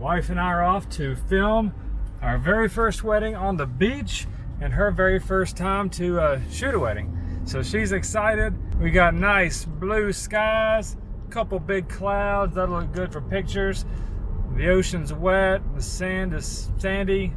Wife and I are off to film our very first wedding on the beach and her very first time to shoot a wedding. So she's excited. We got nice blue skies, a couple big clouds. That'll look good for pictures. The ocean's wet, the sand is sandy.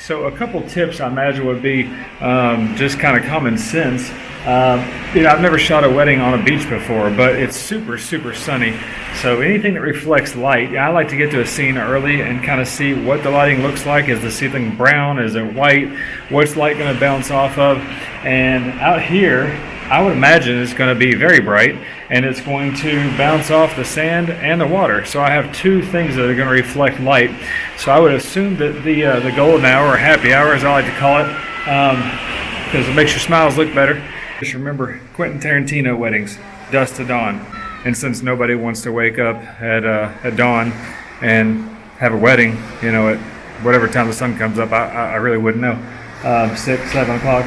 So a couple tips I imagine would be just kind of common sense. I've never shot a wedding on a beach before, but it's super sunny. So anything that reflects light, I like to get to a scene early and kind of see what the lighting looks like. Is the ceiling brown? Is it white? What's light going to bounce off of? And out here, I would imagine it's going to be very bright, and it's going to bounce off the sand and the water. So I have two things that are going to reflect light. So I would assume that the golden hour, or happy hour as I like to call it, because it makes your smiles look better. Just remember Quentin Tarantino weddings, dusk to dawn. And since nobody wants to wake up at dawn and have a wedding, at whatever time the sun comes up, I really wouldn't know, 6, 7 o'clock,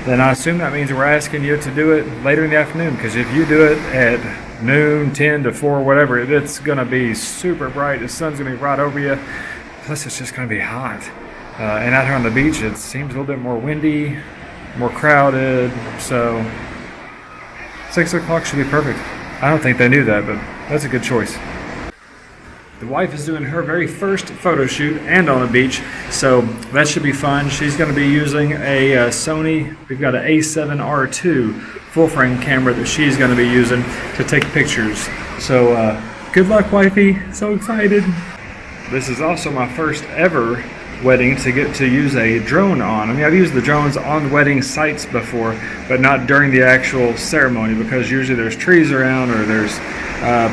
then I assume that means we're asking you to do it later in the afternoon, because if you do it at noon, 10 to 4, whatever, it's going to be super bright. The sun's going to be right over you. Plus, it's just going to be hot. And out here on the beach, it seems a little bit more windy, more crowded, so 6 o'clock should be perfect. I don't think they knew that, but that's a good choice. The wife is doing her very first photo shoot and on the beach, so that should be fun. She's going to be using a Sony, we've got an A7R2 full frame camera that she's going to be using to take pictures. So good luck, wifey, so excited. This is also my first ever wedding to get to use a drone on. I mean, I've used the drones on wedding sites before, but not during the actual ceremony, because usually there's trees around or there's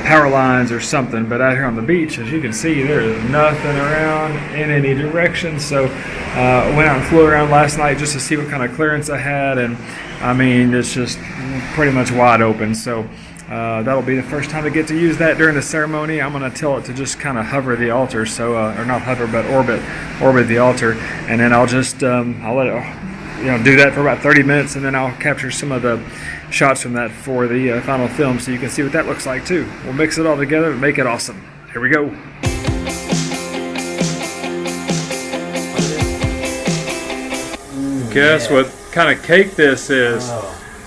power lines or something. But out here on the beach, as you can see, there is nothing around in any direction. So I went out and flew around last night just to see what kind of clearance I had, and I mean, it's just pretty much wide open. So that'll be the first time to get to use that during the ceremony. I'm going to tell it to just kind of hover the altar, so or not hover, but orbit the altar, and then I'll just I'll let it do that for about 30 minutes, and then I'll capture some of the shots from that for the final film, so you can see what that looks like too. We'll mix it all together and make it awesome. Here we go. Guess what kind of cake this is?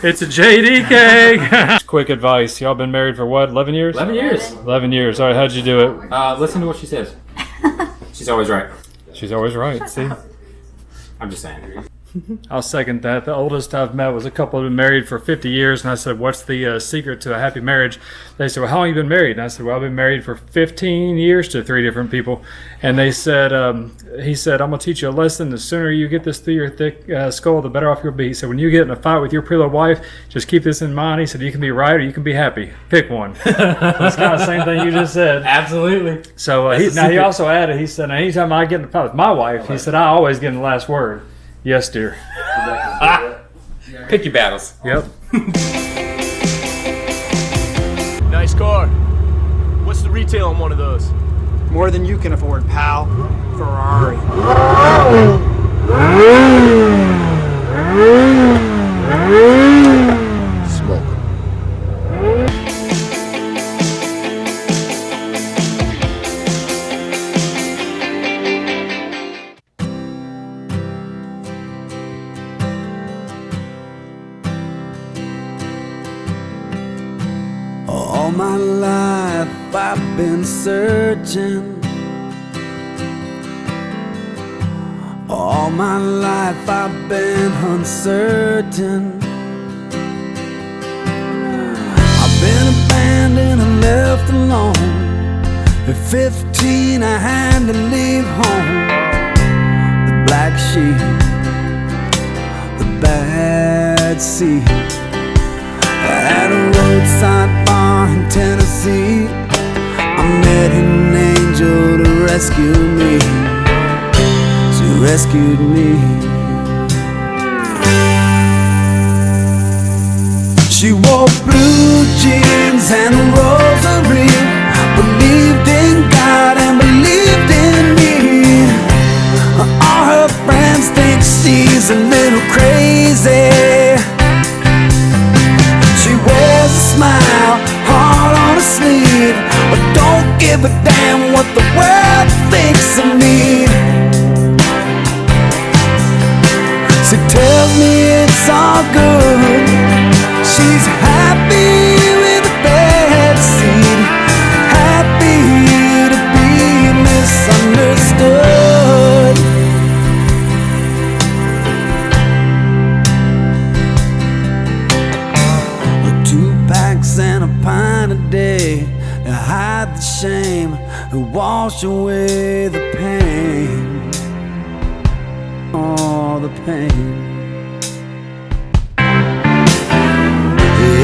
It's a JD cake! Quick advice. Y'all been married for what, 11 years? 11 years. 11 years. All right, how'd you do it? Listen to what she says. She's always right. She's always right, see? I'm just saying. I'll second that. The oldest I've met was a couple who have been married for 50 years, and I said, what's the secret to a happy marriage? They said, well, how long have you been married? And I said, well, I've been married for 15 years to 3 different people. And they said, he said, I'm going to teach you a lesson. The sooner you get this through your thick skull, the better off you'll be. He said, when you get in a fight with your pre-loved wife, just keep this in mind. He said, you can be right or you can be happy. Pick one. That's kind of the same thing you just said. Absolutely. So he also added, he said, anytime I get in a fight with my wife, he said, I always get in the last word. Yes, dear. Pick your battles. Yep. Nice car. What's the retail on one of those? More than you can afford, pal. Ferrari. Smoke. All my life I've been searching. All my life I've been uncertain. I've been abandoned and left alone. At 15 I had to leave home. The black sheep, the bad seed. At a roadside bar in Tennessee, I met an angel to rescue me. She rescued me. She wore blue jeans and a rosary, believed in God and believed in me. All her friends think she's a little crazy. She wears a smile, heart on her sleeve, but don't give a damn what the world thinks of me. She tells me it's all good. She's happy with a bad seed, happy to be misunderstood. A 2 packs and a pint a day to hide the shame and wash away the pain. Oh, the pain.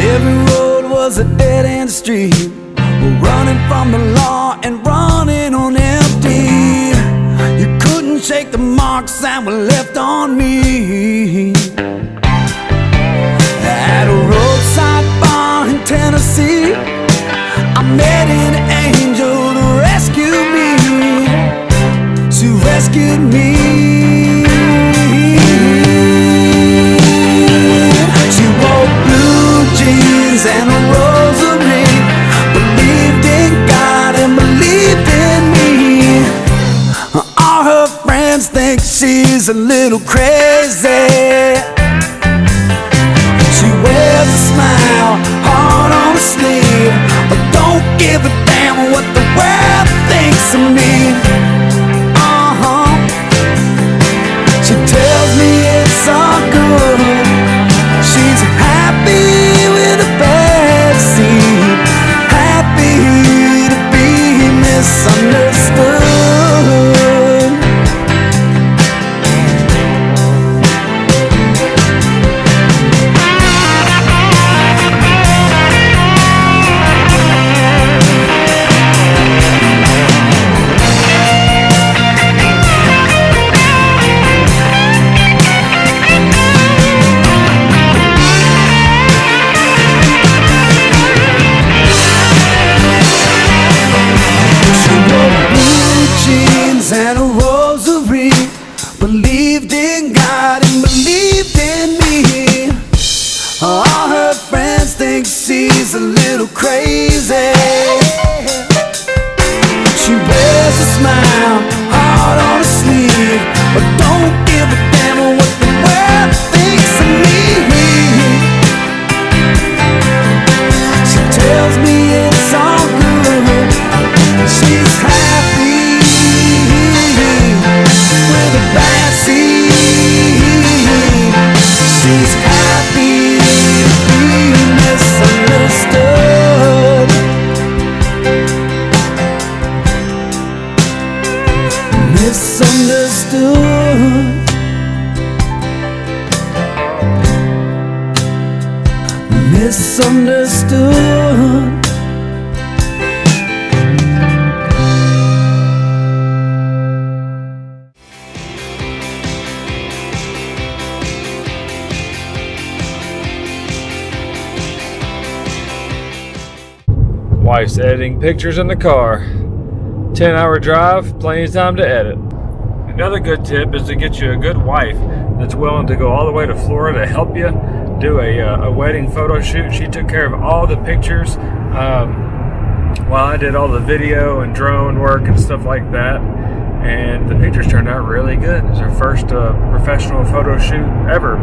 Every road was a dead-end street. We're running from the law and running on empty. You couldn't shake the marks that were left on me. At a roadside bar in Tennessee, I met an angel to rescue me. She rescued me. She wore blue jeans and a rosary, believed in God and believed in me. All her friends think she's a little crazy. She wears a smile, heart on her sleeve, but don't give a damn what the world thinks of me. She tells me it's all good. She's happy with a bad seed, happy to be misunderstood. And a rosary, believed in God and believed in me. All her friends think she's a little crazy. She wears a smile, heart on her sleeve, but don't give a damn what the world thinks of me. She tells me it's all good. She's happy with a bad seed. She's happy to be misunderstood. Misunderstood. Misunderstood. Wife's editing pictures in the car. 10-hour drive, plenty of time to edit. Another good tip is to get you a good wife that's willing to go all the way to Florida to help you do a wedding photo shoot. She took care of all the pictures while I did all the video and drone work and stuff like that. And the pictures turned out really good. It was her first professional photo shoot ever.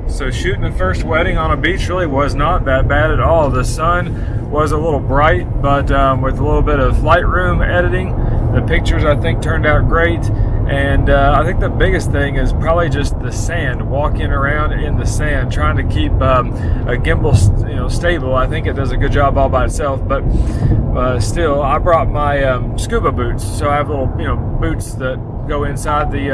So shooting the first wedding on a beach really was not that bad at all. The sun was a little bright, but with a little bit of Lightroom editing, the pictures I think turned out great. And I think the biggest thing is probably just the sand, walking around in the sand, trying to keep a gimbal stable. I think it does a good job all by itself, but still, I brought my scuba boots. So I have little boots that go inside the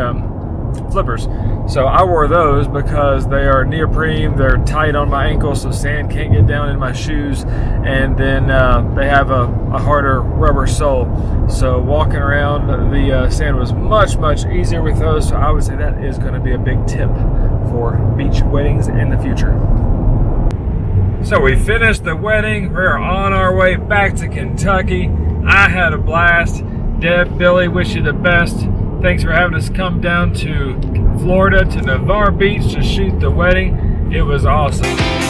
flippers. So I wore those because they are neoprene, they're tight on my ankles so sand can't get down in my shoes, and then they have a harder rubber sole, so walking around the sand was much easier with those. So I would say that is going to be a big tip for beach weddings in the future. So we finished the wedding. We're on our way back to Kentucky. I had a blast. Deb, Billy, wish you the best. Thanks for having us come down to Florida to Navarre Beach to shoot the wedding. It was awesome.